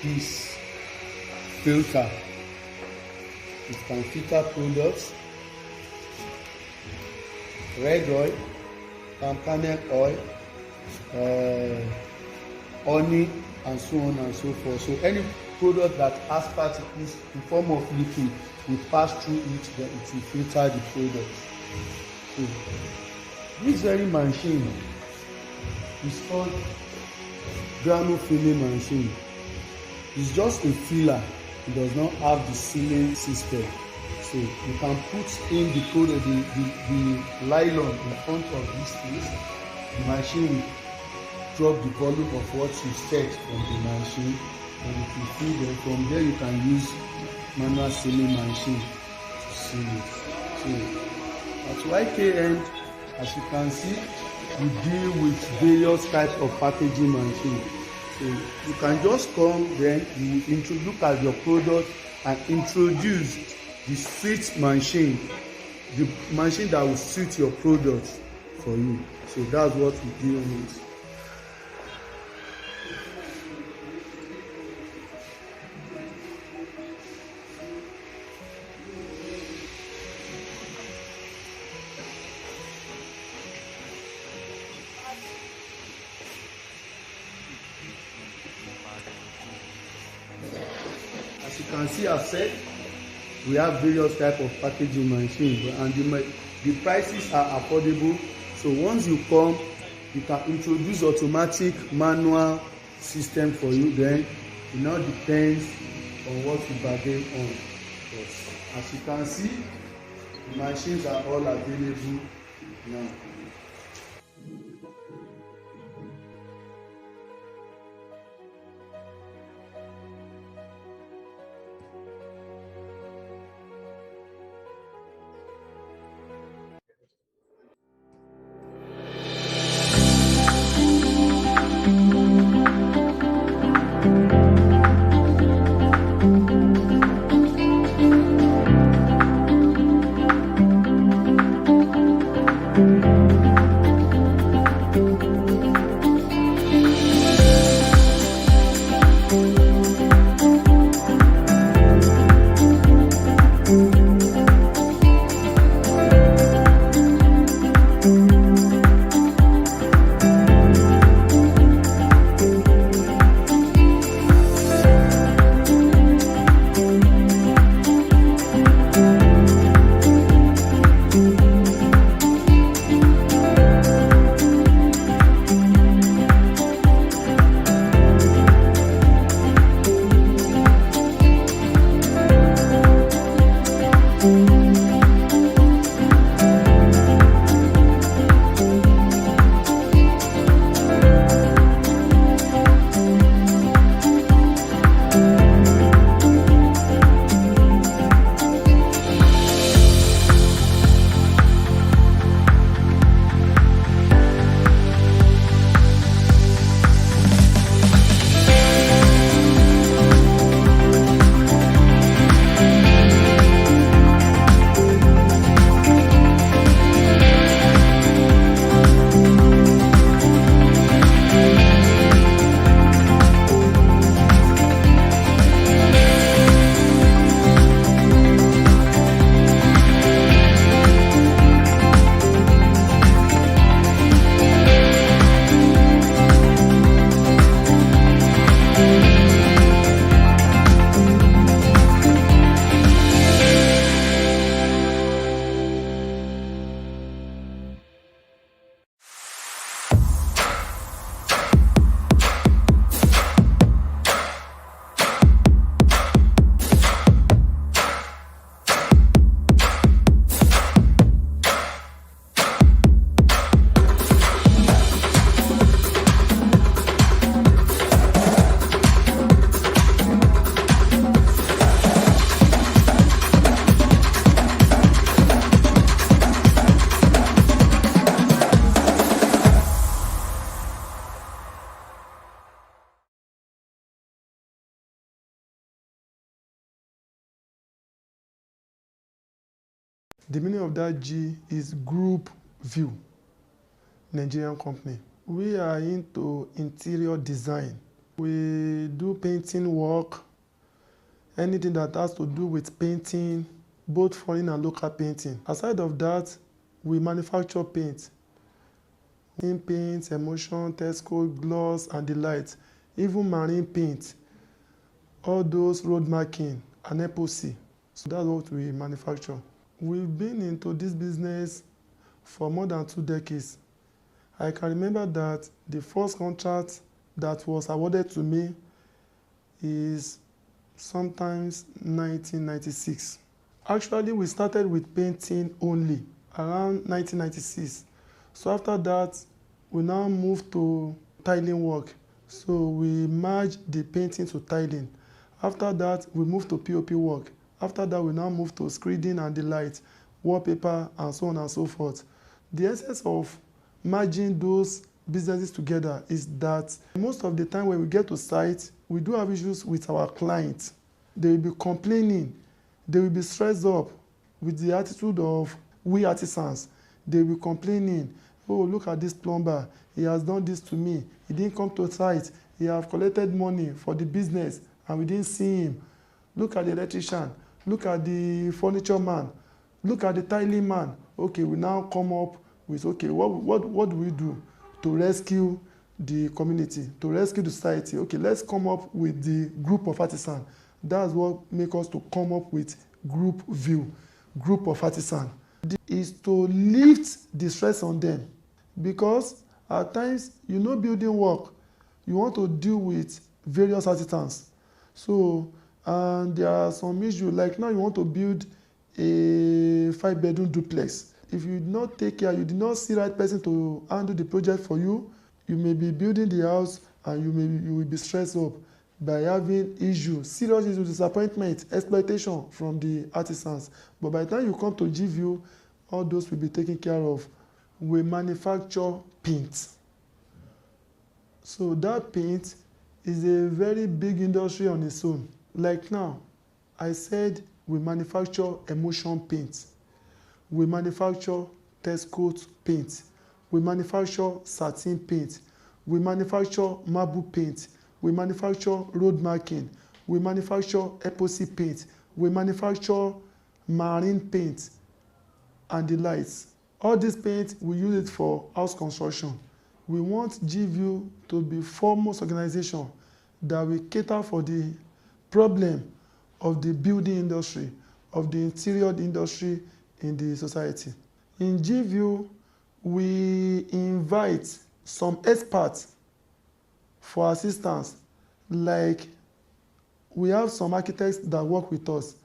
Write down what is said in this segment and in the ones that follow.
this filter. It can filter products, red oil, palm kernel oil, honey, and so on and so forth. So any product that has particles in form of liquid will pass through it, then it will filter the product. So this very machine is called granule filling machine. It's just a filler. It does not have the sealing system. So you can put in the product, the nylon in front of this place. The machine will drop the volume of what you set from the machine, and it will fill them. From there you can use manual sealing machine to seal it. So at YKN, as you can see, we deal with various types of packaging machine. So you can just come, then you look at your product and introduce the fit machine, the machine that will suit your product for you. So that's what we deal with. As you can see, I've said we have various type of packaging machines, and the prices are affordable. So once you come, you can introduce automatic, manual system for you. Then it now depends on what you bargain on. But as you can see, the machines are all available now. The meaning of that G is group view, Nigerian company. We are into interior design We do painting work, anything that has to do with painting, both foreign and local painting. Aside of that, we manufacture paint. Paint, emulsion, test coat, gloss, and the lights. Even marine paint, all those road marking and epoxy. So that's what we manufacture. We've been into this business for more than 2 decades. I can remember that the first contract that was awarded to me is sometimes 1996. Actually, we started with painting only around 1996. So after that, we now moved to tiling work. So we merged the painting to tiling. After that, we moved to POP work. After that, we now moved to screening and the light, wallpaper, and so on and so forth. The essence of merging those businesses together is that most of the time when we get to site, we do have issues with our clients. They will be complaining. They will be stressed up with the attitude of we artisans. They will be complaining, oh, look at this plumber. He has done this to me. He didn't come to site. He have collected money for the business and we didn't see him. Look at the electrician. Look at the furniture man. Look at the tiling man. Okay, we now come up with, okay, what do we do to rescue the community, to rescue the society? Okay, let's come up with the group of artisans. That's what makes us to come up with group view, group of artisans. Is to lift the stress on them, because at times, building work, you want to deal with various artisans. So, and there are some issues, like now you want to build a 5-bedroom duplex. If you did not take care, you did not see the right person to handle the project for you, you may be building the house and you will be stressed up by having issues, serious issues, disappointment, exploitation from the artisans. But by the time you come to GView, all those will be taken care of. We manufacture paint. So that paint is a very big industry on its own. Like now, I said we manufacture emulsion paint. We manufacture test coat paint. We manufacture satin paint. We manufacture marble paint. We manufacture road marking. We manufacture epoxy paint. We manufacture marine paint and the lights. All this paint, we use it for house construction. We want GView to be foremost organization that will cater for the problem of the building industry, of the interior industry in the society. In GView, we invite some experts for assistance. Like, we have some architects that work with us.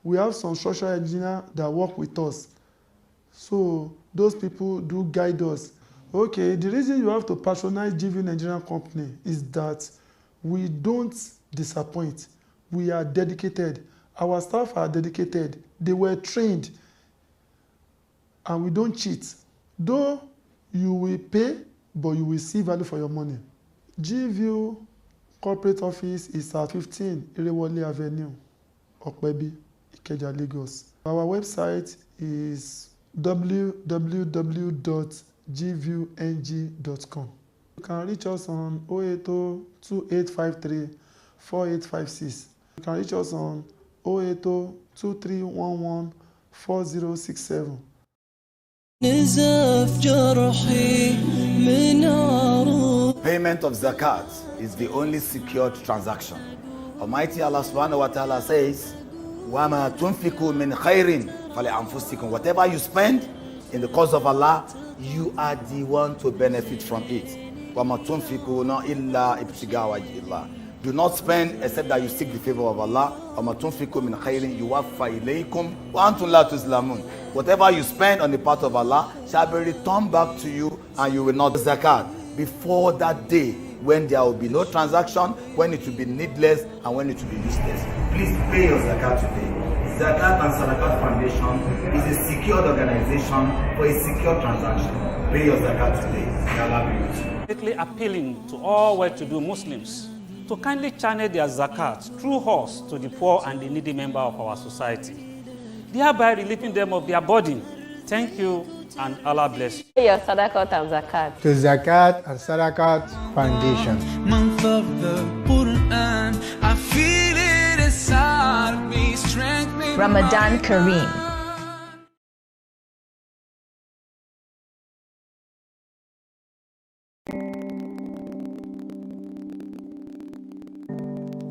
We have some structural engineers that work with us. So those people do guide us. Okay, the reason you have to patronize GView Nigerian company is that we don't disappoint. We are dedicated. Our staff are dedicated. They were trained. And we don't cheat. Though you will pay, but you will see value for your money. GView corporate office is at 15 Irewole Avenue, Okpebi, Ikeja, Lagos. Our website is www.gviewng.com. You can reach us on 080-2853-4856. You can reach us on 080-2311-4067. Payment of zakat is the only secured transaction. Almighty Allah subhanahu wa ta'ala says, وَمَا تُنْفِقُوا مِنْ خَيْرٍ فَلِأَنفُسِكُمْ. Whatever you spend in the cause of Allah, you are the one to benefit from it. وَمَا تُنْفِقُوا إِلَّا ابْتِغَاءَ وَجْهِ اللَّهِ. Do not spend except that you seek the favor of Allah. وَمَا تُنْفِقُوا مِنْ خَيْرٍ يُوَفَّى إِلَيْكُمْ وَأَنْتُمْ لَا تُظْلَمُونَ. Whatever you spend on the path of Allah shall be returned back to you, and you will not zakat before that day when there will be no transaction, when it will be needless, and when it will be useless. Please pay your zakat today. Zakat and Sadaqat Foundation is a secured organization for a secure transaction. Pay your zakat today. May Allah be with you. Basically appealing to all well-to-do Muslims to kindly channel their zakat through us to the poor and the needy member of our society, thereby relieving them of their burden. Thank you. and Allah bless you. Your Sadaqat and Zakat. To Zakat and Sadaqat Foundation. Month of the Quran, I feel it inside me, strengthening Ramadan Kareem.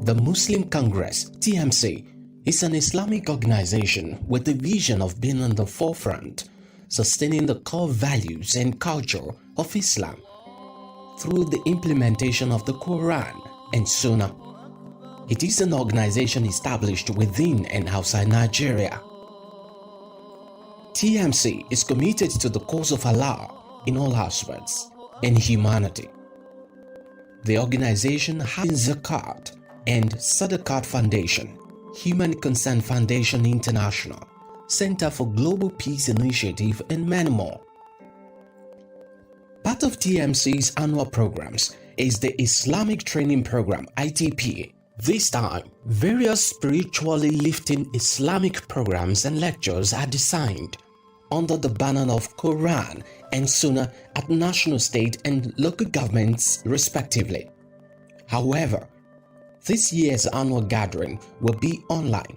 The Muslim Congress, TMC, is an Islamic organization with the vision of being on the forefront, sustaining the core values and culture of Islam through the implementation of the Quran and Sunnah. It is an organization established within and outside Nigeria. TMC is committed to the cause of Allah in all aspects and humanity. The organization has Zakat and Sadaqat Foundation, Human Concern Foundation International, Center for Global Peace Initiative, and many more. Part of TMC's annual programs is the Islamic Training Program, ITP. This time, various spiritually lifting Islamic programs and lectures are designed under the banner of Quran and Sunnah at national, state, and local governments respectively. However, this year's annual gathering will be online,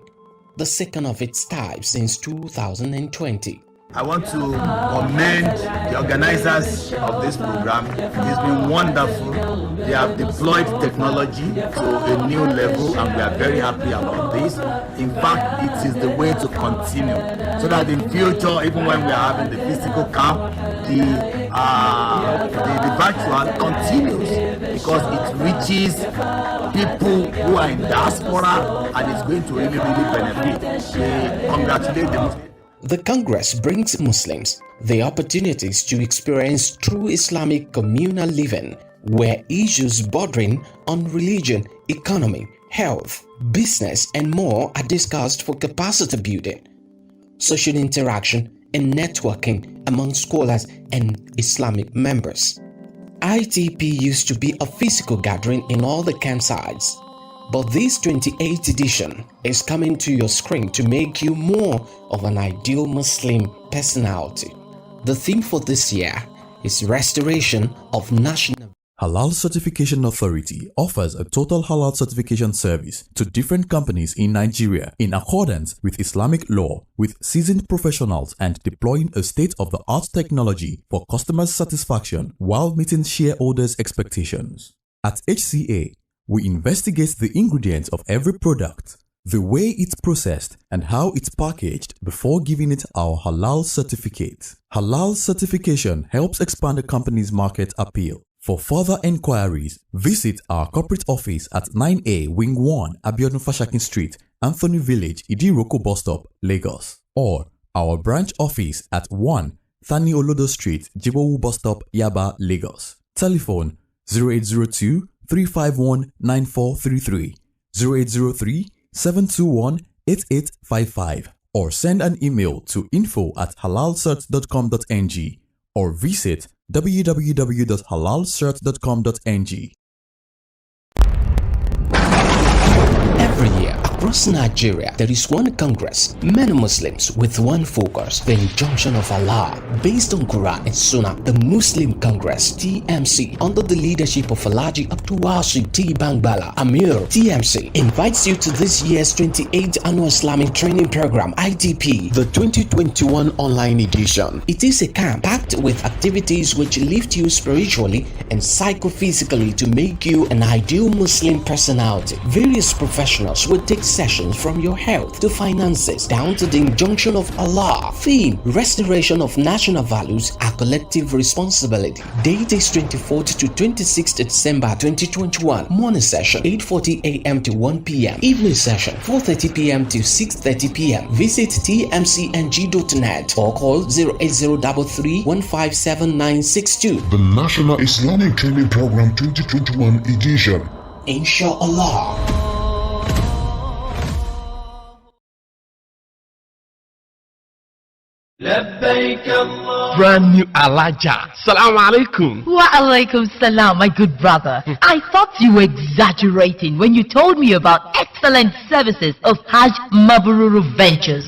the second of its type since 2020. I want to commend the organizers of this program. It's been wonderful. They have deployed technology to a new level, and we are very happy about this. In fact, it is the way to continue, so that in future, even when we are having the physical camp, the virtual continues, because it reaches people who are in diaspora, and it's going to really benefit. We congratulate them. The Congress brings Muslims the opportunities to experience true Islamic communal living, where issues bordering on religion, economy, health, business, and more are discussed for capacity building, social interaction, and networking among scholars and Islamic members. ITP used to be a physical gathering in all the campsites, but this 28th edition is coming to your screen to make you more of an ideal Muslim personality. The theme for this year is Restoration of National. Halal Certification Authority offers a total halal certification service to different companies in Nigeria in accordance with Islamic law, with seasoned professionals and deploying a state-of-the-art technology for customers' satisfaction while meeting shareholders' expectations. At HCA, we investigate the ingredients of every product, the way it's processed, and how it's packaged before giving it our halal certificate. Halal certification helps expand a company's market appeal. For further enquiries, visit our corporate office at 9A Wing 1 Abiodun Fashakin Street, Anthony Village, Idiroko Bus Stop, Lagos, or our branch office at 1 Thani Olodo Street, Jibowu Bus Stop, Yaba, Lagos. Telephone 0802 351 9433, 0803 721 8855, or send an email to info@halalcert.com.ng or visit www.halalcert.com.ng. Every year across Nigeria, there is one Congress, many Muslims with one focus, the injunction of Allah, based on Quran and Sunnah. The Muslim Congress, TMC, under the leadership of Alhaji Abdulwasi T. Bangbala, Amir, TMC, invites you to this year's 28th Annual Islamic Training Program, ITP, the 2021 online edition. It is a camp packed with activities which lift you spiritually and psychophysically to make you an ideal Muslim personality. Various professionals will take sessions from your health to finances down to the injunction of Allah. Theme: restoration of national values, our collective responsibility. Date is 24th to 26th December 2021. Morning session 8:40 a.m. to 1 p.m. Evening session 4:30 p.m. to 6:30 p.m. Visit tmcng.net or call 08033 157 The National Islamic Training Program 2021 edition. Inshallah. Brand new Alaja. Salaam alaikum. Wa alaikum salam, my good brother. I thought you were exaggerating when you told me about excellent services of Hajj Mabrur Ventures.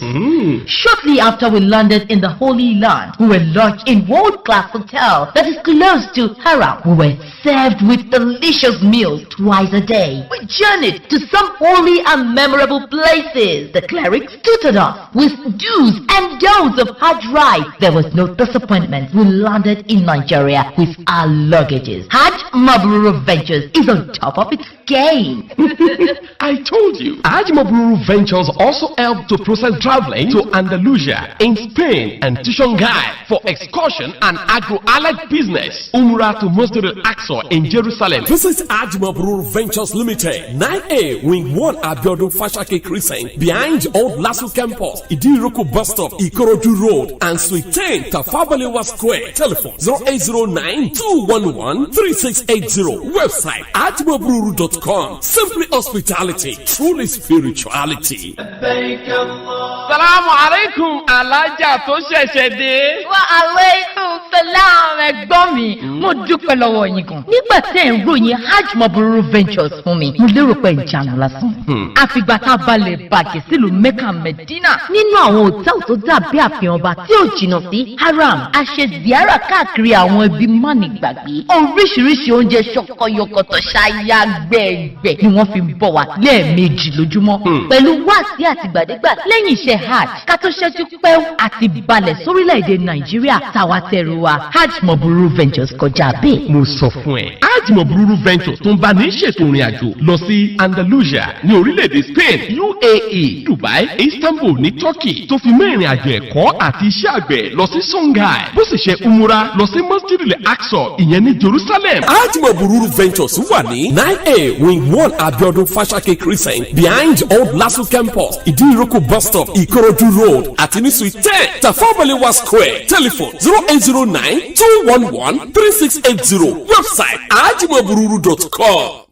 Shortly after we landed in the Holy Land, we were lodged in world-class hotel that is close to Haram. We were served with delicious meals twice a day. We journeyed to some holy and memorable places. The clerics tutored us with do's and don'ts of Hajj rite. There was no disappointment. We landed in Nigeria with our luggages. Hajj Mabrur Ventures is on top of its game. I told you. Hajj Mabrur Ventures also help to process traveling to Andalusia in Spain and to Shanghai for excursion and agro-allied business. Umrah to Masjid al-Aqsa in Jerusalem. Visit Hajj Mabrur Ventures Limited, 9A, Wing 1 Abiodun Fashake Crescent, behind Old Lasso Campus, Idiroko Bus Stop, Ikorodu Road, and Suite 10, Tafabalewa Square. Telephone 0809-211-3680. Website hajmabruru.com. Simply hospitality, truly spirituality. Salamu alaikum, Alaja tó ṣẹ̀ṣẹ̀ dé. Wa alaikum salam ẹ̀gbọ́n mi. Mo dúpẹ́ lọ́wọ́ yín gan. Nígbà tẹ́ ń ròyìn Hajj Mabrur Ventures fún mi, mo lérò pé ìjànà lásán. Àfìgbà tá a balẹ̀ bàjẹ́ sílùú Mecca Medina. Nínú àwọn hòtẹ́ẹ̀lì tó dàbí àfihàn ọba tí ò jìnnà sí Haram, a ṣe ziyara káàkiri àwọn ibi mánigbàgbé. Oríṣiríṣi oúnjẹ ṣọkọyọkọtọ̀ ṣáyà gbẹ̀gbẹ̀ ni wọ́n fi ń bọ̀ wá lẹ́ẹ̀mejì lójúmọ́. Pẹ̀lú wáàsí àtìgbàdégbà lẹ́yìn iṣẹ́ hajj ká tó ṣẹ́jú pẹ́ àti balẹ̀ sórílẹ̀-èdè Nàìjíríà tàwa tẹ̀rù wa Hajj Mabrur Ventures kọjá bẹ́ẹ̀. Mo sọ fún ẹ, Hajj Mabrur Ventures tó ń bá ní ṣètò ìrìn àjò lọ sí Andalusia ní orílẹ̀-èdè Spain, UAE, Dubai, Istanbul ní Turkey tó fi mẹ́rin àjò ẹ̀kọ́ àti iṣẹ́ àgbẹ̀ lọ sí Shanghai bó sì ṣe umura lọ sí Masjid al-Aqsa ìyẹn ní Jerusalem. Hajj Mabrur Ventures wà ní 9A, Wing 1 Abiodun Fashake Crescent, behind Old Lasso Campus, Idiroko Bus Stop, Ikorodu Road, àti ní Suite 10, Tafabalewa Square. Telephone 0809-211-3680. Website hajmabruru.com.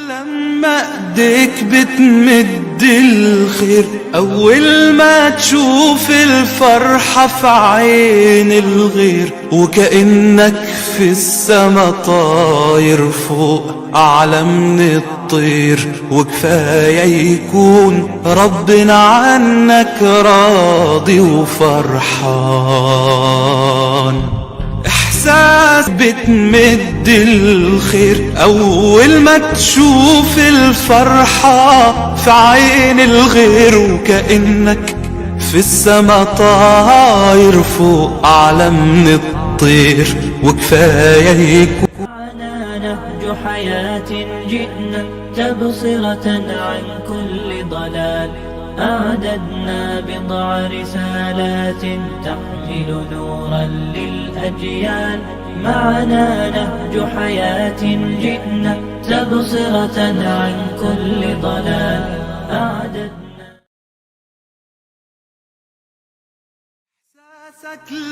لما ايديك بتمد الخير اول ما تشوف الفرحة في عين الغير وكأنك في السما طاير فوق اعلى من الطير وكفاية يكون ربنا عنك راضي وفرحان احساس بتمد الخير اول ما تشوف الفرحة في عين الغير وكأنك في السما طاير فوق اعلى من الطير وكفاية يكون معنا نهج حياة جئنا تبصرة عن كل ضلال أعددنا بضع رسالات تحمل نورا للأجيال معنا نهج حياة جئنا تبصرة عن كل ضلال أعددنا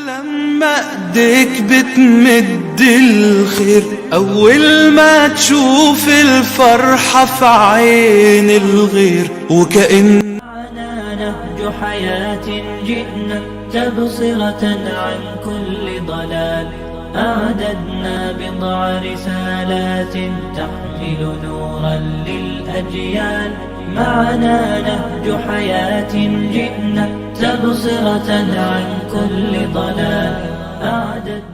لما ايديك بتمد الخير اول ما تشوف الفرحة في عين الغير وكأن معنا نهج حياة جئنا تبصرة عن كل ضلال أعددنا بضع رسالات تحمل نورا للأجيال معنا نهج حياة جئنا تبصرة عن كل ضلال أعددنا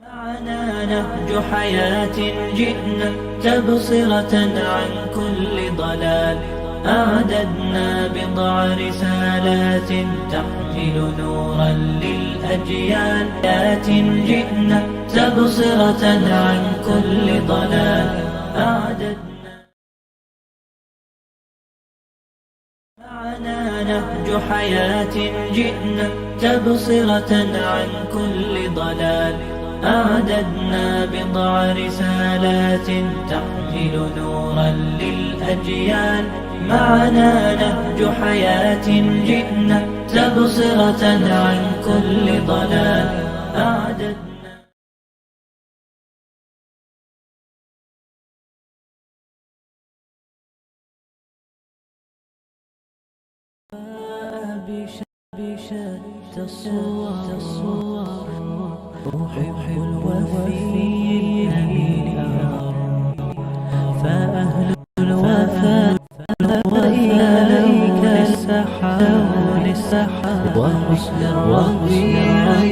معنا نهج حياة جئنا تبصرة عن كل ضلال أعددنا بضع رسالات تحمل نورا للأجيال جئنا تبصرة عن كل ضلال أعددنا معنا نهج حياة جئنا تبصرة عن كل ضلال أعددنا بضع رسالات تحمل نورا للأجيال معنا نهج حياة جئنا تبصرة عن كل ضلال أعددنا بشتى الصور أحب الوفي الأمين فأهل الوفاء إليك السحاب وحسن الربيع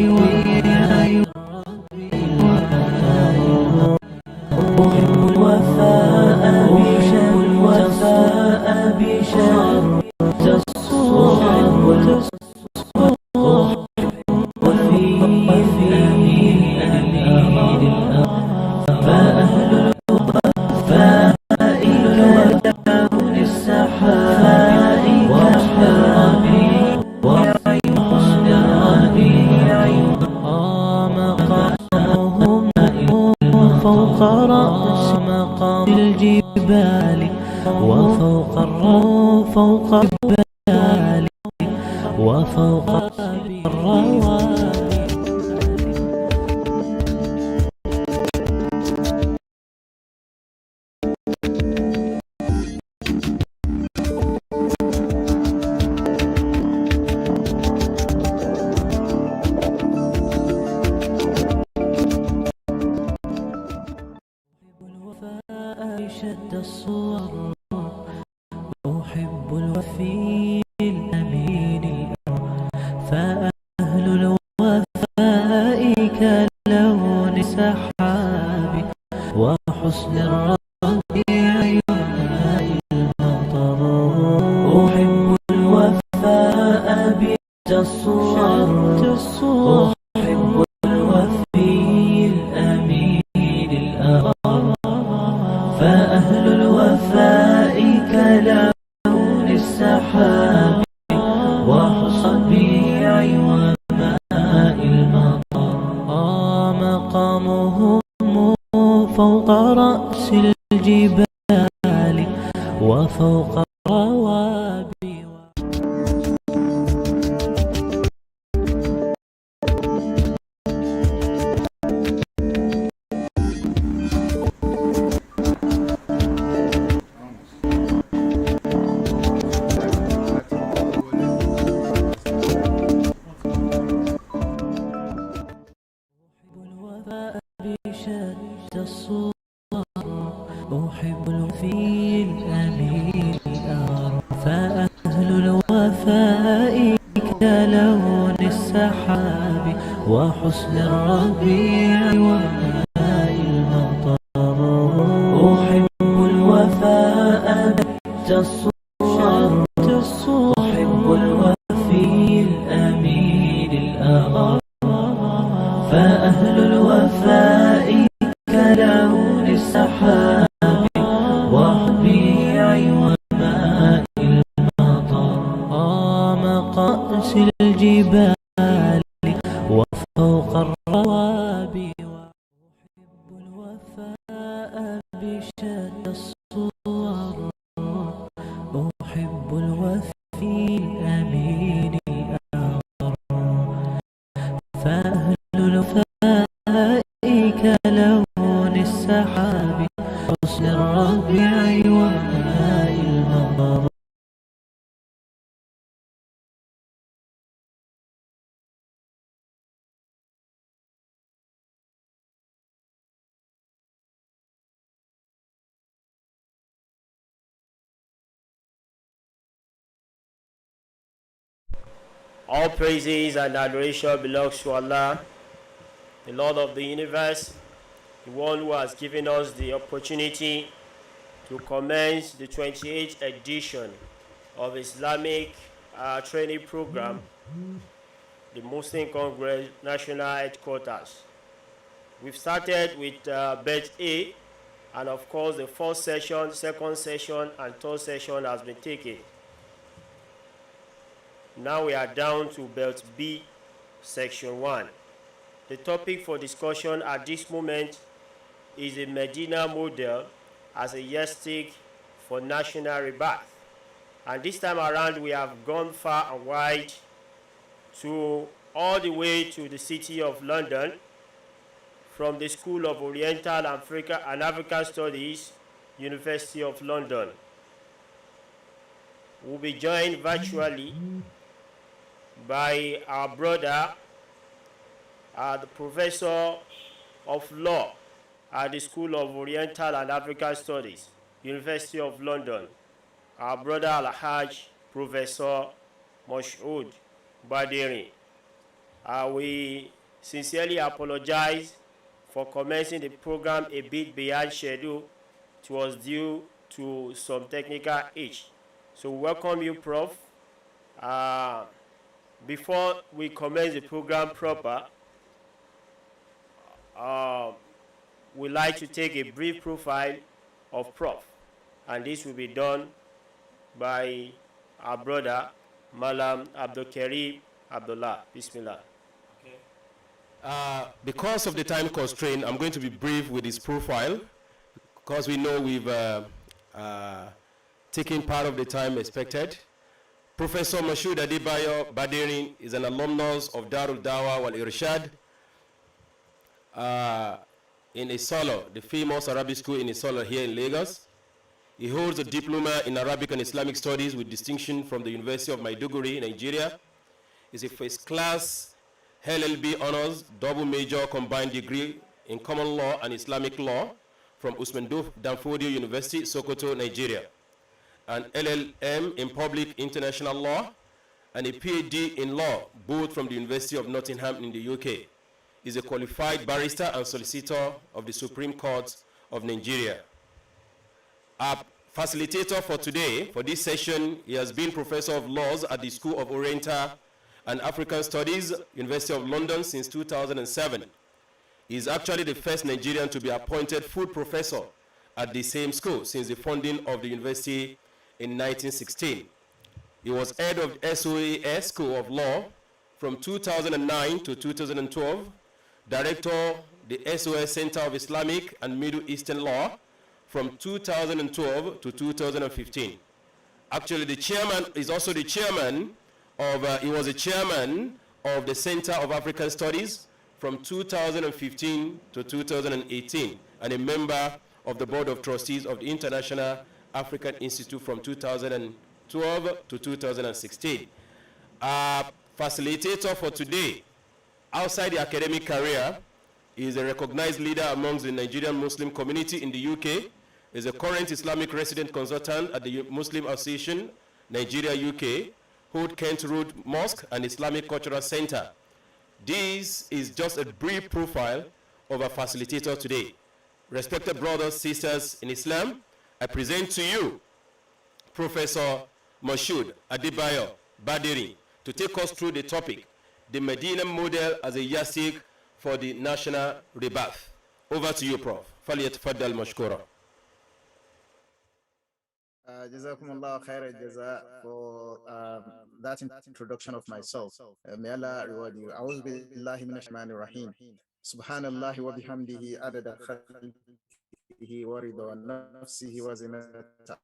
أحب الوفاء بشر الصور فأهل الوفاء لون السحاب وحسن الربيع مقامهم فوق رأس مقام الجبال وفوق فوق الجبال وفوق الروابي شد الصور أحب الوفي الأمين فأهل الوفاء كلون السحاب وحسن الربيع وماء المطر أحب الوفاء بالتصور أحب الوفي الأمين فأهل الوفاء كلون السحاب وحسن الربيع وماء المطر مقامهم فوق رأس الجبال وفوق الروابي بشد الصور أحب الوفي الأمين فأهل الوفاء كلون السحاب وحسن الربيع وماء المطر أحب الوفاء بالتصور أحب الوفي الأمين فأهل الوفاء كلون السحاب والربيع وماء المطر مقاس الجبال وفوق الروابي أحب الوفاء بشد الصور أحب الوفي الأمين فأهل الوفاء كلون السحاب حسن الربيع وماء المطر All praises and adoration belongs to Allah, the Lord of the universe, the one who has given us the opportunity to commence the 28th edition of Islamic training program, the Muslim Congress National Headquarters. We've started with Belt A, and of course the first session, second session, and third session has been taken. Now we are down to Belt B, Section 1. The topic for discussion at this moment is the Medina model as a yardstick for national rebirth. And this time around, we have gone far and wide to all the way to the city of London, from the School of Oriental and African Studies, University of London. We'll be joined virtually by our brother, the professor of law at the School of Oriental and African Studies, University of London, our brother Al-Hajj Professor Moshood Badiri. We sincerely apologize for commencing the program a bit behind schedule. It was due to some technical hitch. So we welcome you, Prof. Before we commence the program proper, we'd like to take a brief profile of Prof. And this will be done by our brother, Malam Abdul Karim Abdullah. Bismillah. Because of the time constraint, I'm going to be brief with his profile, because we know we've taken part of the time expected. Professor Moshood Adebayo Badiri is an alumnus of Darul Dawa wal Irshad in Isolo, the famous Arabic school in Isolo here in Lagos. He holds a diploma in Arabic and Islamic studies with distinction from the University of Maiduguri, Nigeria. He's a first-class LLB honors double major combined degree in common law and Islamic law from Usman Danfodio University, Sokoto, Nigeria. An LLM in public international law and a PhD in law, both from the University of Nottingham in the UK. He's a qualified barrister and solicitor of the Supreme Court of Nigeria. Our facilitator for today, for this session, he has been Professor of Laws at the School of Oriental and African Studies, University of London since 2007. He is actually the first Nigerian to be appointed full professor at the same school since the founding of the university in 1916. He was head of SOAS School of Law from 2009 to 2012, director the SOS Center of Islamic and Middle Eastern Law from 2012 to 2015. Actually, the chairman is also the chairman of, he was a chairman of the Center of African Studies from 2015 to 2018, and a member of the Board of Trustees of the International African Institute from 2012 to 2016. Our facilitator for today, outside the academic career, is a recognized leader amongst the Nigerian Muslim community in the UK, is a current Islamic resident consultant at the Muslim Association, Nigeria, UK, Hood Kent Road Mosque and Islamic Cultural Center. This is just a brief profile of our facilitator today. Respected brothers, sisters in Islam, I present to you Professor Moshood Adebayo Badiri to take us through the topic, the Medina model as a yardstick for the national rebirth. Over to you, Prof. Falyatafaddal mashkura. Jazakumullah khair jaza for that introduction of myself. May Allah reward you. A'udhu billahi minash shaitanir rahim. Subhanallahi wa bihamdihi adada khalqihi wa rida nafsihi wa zinata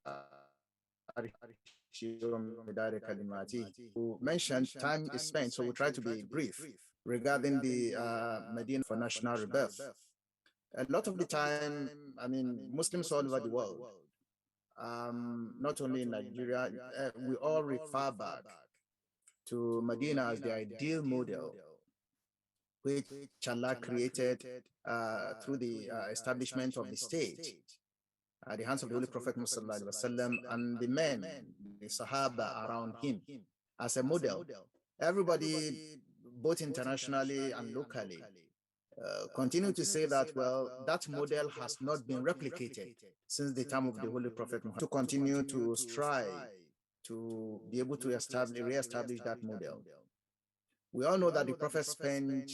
arshihi wa midada kalimatihi. You mentioned time is spent, so we'll try to be brief regarding the Medina for national rebirth. A lot of the time, I mean, Muslims all over the world, not only in Nigeria, we all refer back to Medina as the ideal model which Allah created through the establishment of the state at the hands of the Holy Prophet Muhammad and the men, the Sahaba around him as a model. Everybody, both internationally and locally, continue to say that, well, that model has not been replicated since the time of the Holy Prophet Muhammad, to continue to strive to be able to re-establish that model. We all know that the Prophet spent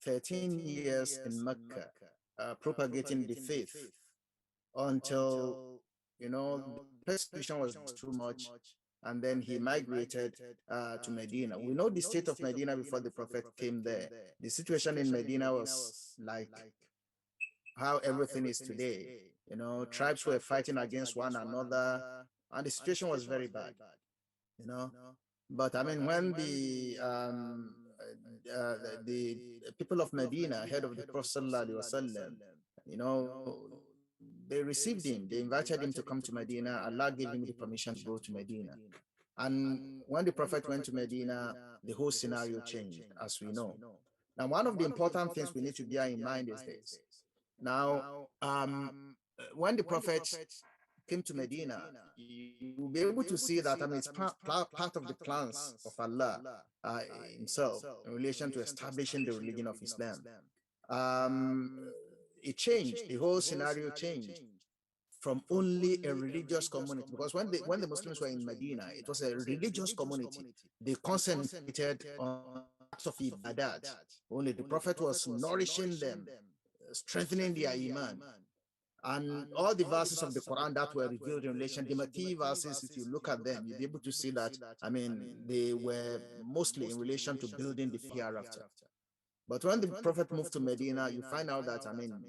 13 years in Mecca propagating the faith until, you know, persecution was too much, and then he migrated to Medina. We know the state of Medina before the Prophet came there. The situation in Medina was like how everything is today. You know, tribes were fighting against one another, and the situation was very bad, you know. But I mean, when the people of Medina, head of the Prophet ﷺ, you know, they received him, they invited him to come to Medina. Allah gave him the permission to go to Medina. And when the Prophet went to Medina, the whole scenario changed, as we know. Now, one of the important things we need to bear in mind is this. Now, when the Prophet came to Medina, you will be able to see that, I mean, it's part of the plans of Allah himself in relation to establishing the religion of Islam. It changed, the whole scenario changed from only a religious community, because when the Muslims were in Medina, it was a religious community. They concentrated on acts of ibadat. Only the Prophet was nourishing them, strengthening their iman. And all the verses of the Quran that were revealed in relation, the Makki verses, if you look at them, you'll be able to see that, I mean, they were mostly in relation to building the hereafter. But when the Prophet moved to Medina, you find out that, I mean,